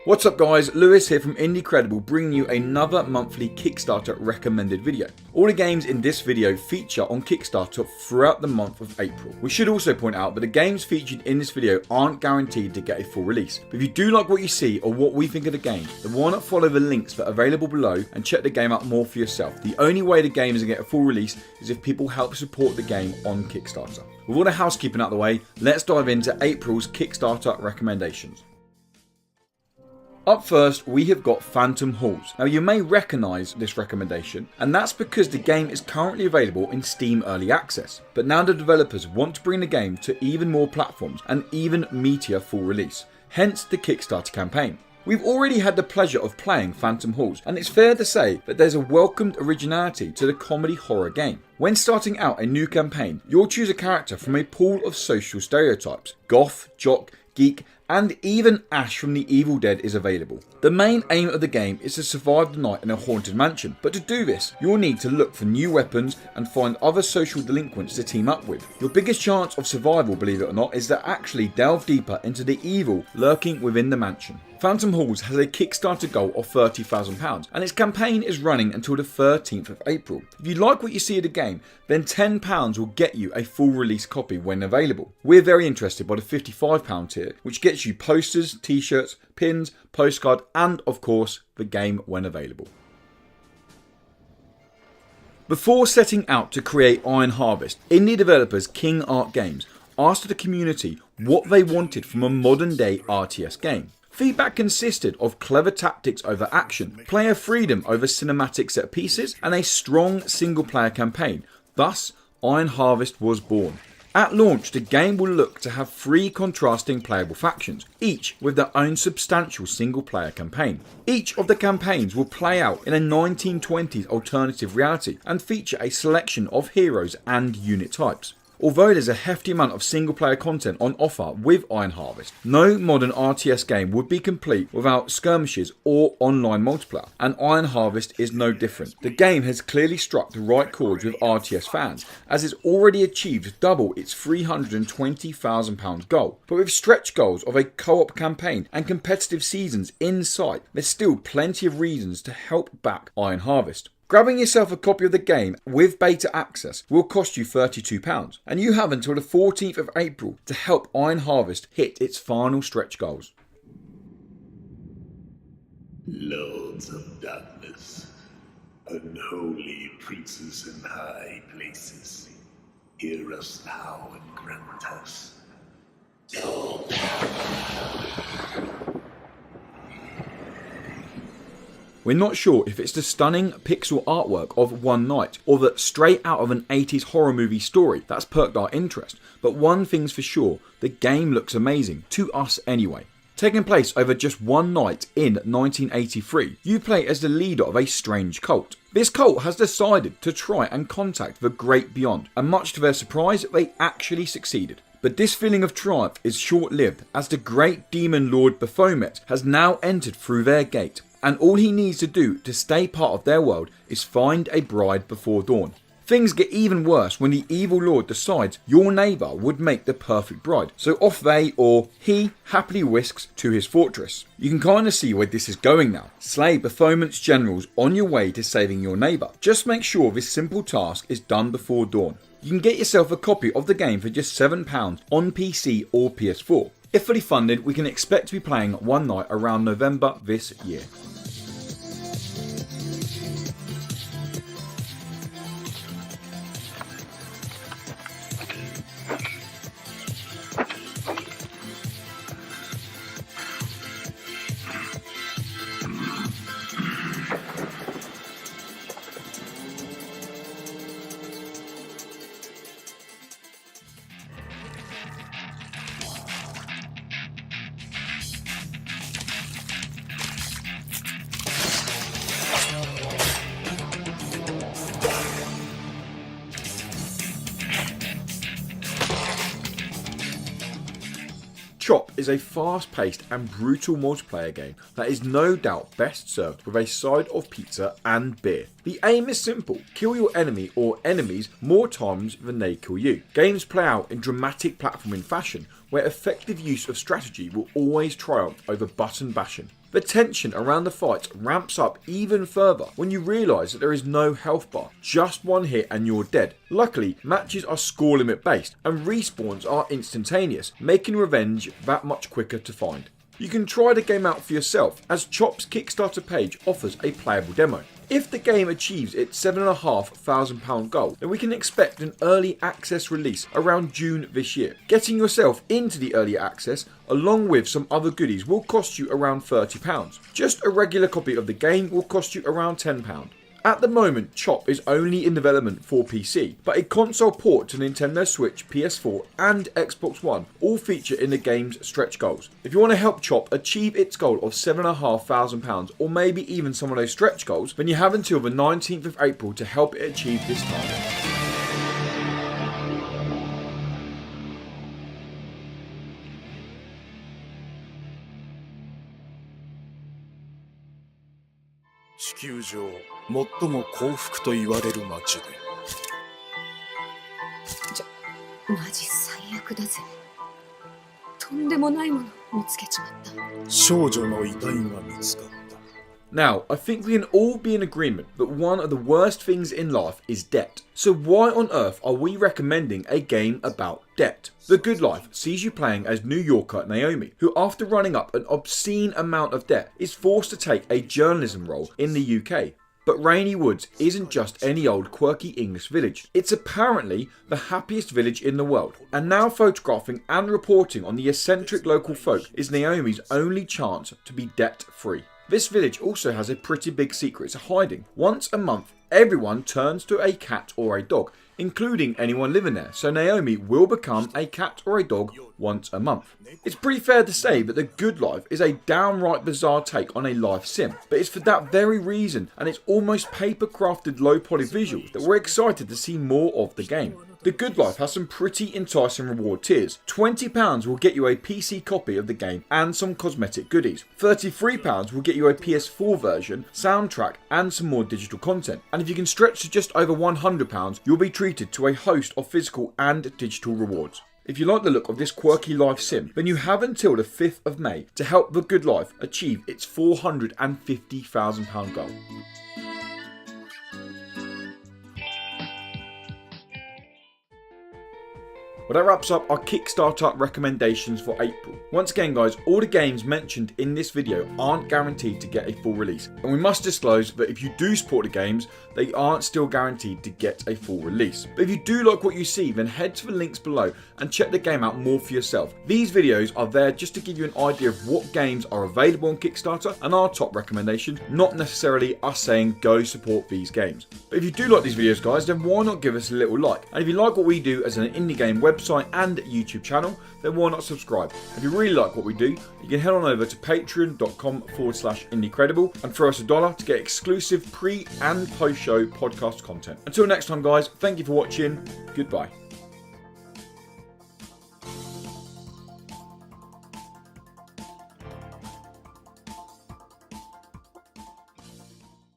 What's up guys, Lewis here from Indiecredible bringing you another monthly Kickstarter recommended video. All the games in this video feature on Kickstarter throughout the month of April. We should also point out that the games featured in this video aren't guaranteed to get a full release. But if you do like what you see or what we think of the game, then why not follow the links that are available below and check the game out more for yourself. The only way the game is going to get a full release is if people help support the game on Kickstarter. With all the housekeeping out of the way, let's dive into April's Kickstarter recommendations. Up first, we have got Phantom Halls. Now you may recognise this recommendation, and that's because the game is currently available in Steam Early Access. But now the developers want to bring the game to even more platforms and even meatier full release, hence the Kickstarter campaign. We've already had the pleasure of playing Phantom Halls, and it's fair to say that there's a welcomed originality to the comedy horror game. When starting out a new campaign, you'll choose a character from a pool of social stereotypes. Goth, jock, geek, and even Ash from the Evil Dead is available. The main aim of the game is to survive the night in a haunted mansion, but to do this, you'll need to look for new weapons and find other social delinquents to team up with. Your biggest chance of survival, believe it or not, is to actually delve deeper into the evil lurking within the mansion. Phantom Halls has a Kickstarter goal of £30,000 and its campaign is running until the 13th of April. If you like what you see of the game, then £10 will get you a full release copy when available. We're very interested by the £55 tier, which gets you posters, t-shirts, pins, postcard, and of course, the game when available. Before setting out to create Iron Harvest, indie developers King Art Games asked the community what they wanted from a modern day RTS game. Feedback consisted of clever tactics over action, player freedom over cinematic set pieces, and a strong single player campaign. Thus, Iron Harvest was born. At launch, the game will look to have 3 contrasting playable factions, each with their own substantial single player campaign. Each of the campaigns will play out in a 1920s alternative reality and feature a selection of heroes and unit types. Although there's a hefty amount of single player content on offer with Iron Harvest, no modern RTS game would be complete without skirmishes or online multiplayer, and Iron Harvest is no different. The game has clearly struck the right chords with RTS fans, as it's already achieved double its £320,000 goal. But with stretch goals of a co-op campaign and competitive seasons in sight, there's still plenty of reasons to help back Iron Harvest. Grabbing yourself a copy of the game with beta access will cost you £32, and you have until the 14th of April to help Iron Harvest hit its final stretch goals. Lords of darkness, unholy princes in high places, hear us now and grant us your power. We're not sure if it's the stunning pixel artwork of One Night or the straight out of an 80s horror movie story that's perked our interest, but one thing's for sure, the game looks amazing, to us anyway. Taking place over just one night in 1983, you play as the leader of a strange cult. This cult has decided to try and contact the great beyond, and much to their surprise, they actually succeeded. But this feeling of triumph is short-lived, as the great demon lord Baphomet has now entered through their gate, and all he needs to do to stay part of their world is find a bride before dawn. Things get even worse when the evil lord decides your neighbour would make the perfect bride, so off they, or he, happily whisks to his fortress. You can kind of see where this is going now. Slay Baphomet's generals on your way to saving your neighbour. Just make sure this simple task is done before dawn. You can get yourself a copy of the game for just £7 on PC or PS4. If fully funded, we can expect to be playing One Night around November this year. Chop is a fast-paced and brutal multiplayer game that is no doubt best served with a side of pizza and beer. The aim is simple: kill your enemy or enemies more times than they kill you. Games play out in dramatic platforming fashion, where effective use of strategy will always triumph over button bashing. The tension around the fights ramps up even further when you realise that there is no health bar, just one hit and you're dead. Luckily, matches are score limit based and respawns are instantaneous, making revenge that much quicker to find. You can try the game out for yourself, as Chop's Kickstarter page offers a playable demo. If the game achieves its £7,500 goal, then we can expect an early access release around June this year. Getting yourself into the early access, along with some other goodies, will cost you around £30. Just a regular copy of the game will cost you around £10. At the moment, Chop is only in development for PC, but a console port to Nintendo Switch, PS4 and Xbox One all feature in the game's stretch goals. If you want to help Chop achieve its goal of £7,500 or maybe even some of those stretch goals, then you have until the 19th of April to help it achieve this target.マジ最悪だぜ。とんでもないもの見つけちまった。少女の遺体が見つかった。Now, I think we can all be in agreement that one of the worst things in life is debt. So why on earth are we recommending a game about debt? The Good Life sees you playing as New Yorker Naomi, who after running up an obscene amount of debt is forced to take a journalism role in the UK. But Rainy Woods isn't just any old quirky English village. It's apparently the happiest village in the world. And now photographing and reporting on the eccentric local folk is Naomi's only chance to be debt free. This village also has a pretty big secret to hiding. Once a month, everyone turns to a cat or a dog, including anyone living there, so Naomi will become a cat or a dog once a month. It's pretty fair to say that The Good Life is a downright bizarre take on a life sim, but it's for that very reason and its almost paper crafted low poly visuals that we're excited to see more of the game. The Good Life has some pretty enticing reward tiers. £20 will get you a PC copy of the game and some cosmetic goodies. £33 will get you a PS4 version, soundtrack and some more digital content. And if you can stretch to just over £100, you'll be treated to a host of physical and digital rewards. If you like the look of this quirky life sim, then you have until the 5th of May to help The Good Life achieve its £450,000 goal. Well, that wraps up our Kickstarter recommendations for April. Once again guys, all the games mentioned in this video aren't guaranteed to get a full release. And we must disclose that if you do support the games, they aren't still guaranteed to get a full release. But if you do like what you see, then head to the links below and check the game out more for yourself. These videos are there just to give you an idea of what games are available on Kickstarter and our top recommendations, not necessarily us saying go support these games. But if you do like these videos guys, then why not give us a little like? And if you like what we do as an indie game website and YouTube channel, then why not subscribe? If you really like what we do, you can head on over to patreon.com/IndieCredible and throw us $1 to get exclusive pre and post show podcast content. Until next time guys, thank you for watching, goodbye.